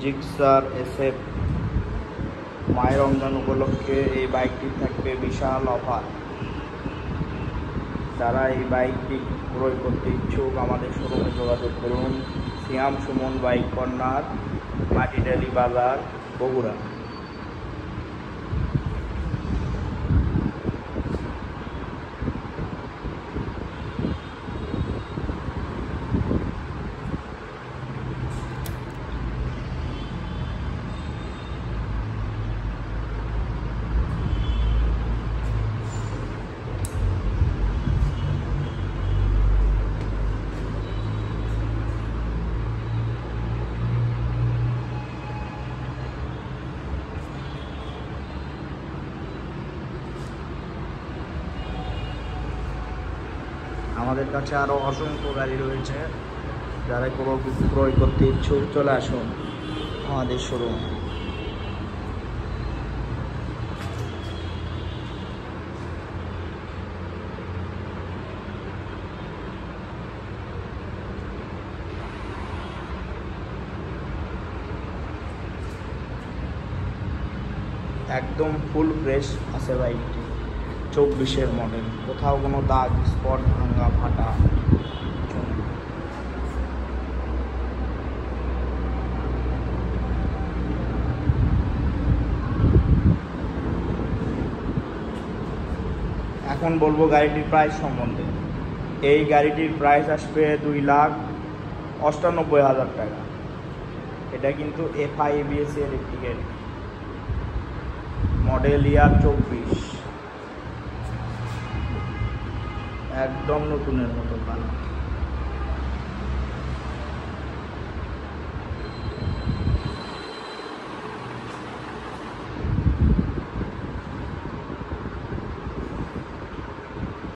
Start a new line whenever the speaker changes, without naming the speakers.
Gixxer SF মায়ের রমজান উপলক্ষে এই বাইকটি থাকবে বিশাল অফার। যারা এই বাইকটি ক্রয় করতে ইচ্ছুক আমাদের শোরুমে যোগাযোগ করুন। সিয়াম সুমন বাইক কর্নার, মাটিডালি বাজার, বগুড়া। আমাদের কাছে আরও অসংখ্য গাড়ি রয়েছে। যারা কোনো ক্রয় করতে ইচ্ছুক চলে আসুন আমাদের শোরুম। একদম ফুল ফ্রেশ আছে বাইকটি, 24-এর মডেল, কোথাও কোনো দাগ স্পট ভাঙা ফাটা এখন বলবো গাড়িটির প্রাইস সম্বন্ধে। এই গাড়িটির প্রাইস আসবে 2,98,000 টাকা। এটা কিন্তু FI ABS এর একটি গাড়ি, মডেল ইয়ার 24, একদম নতুনের মতো বানানো।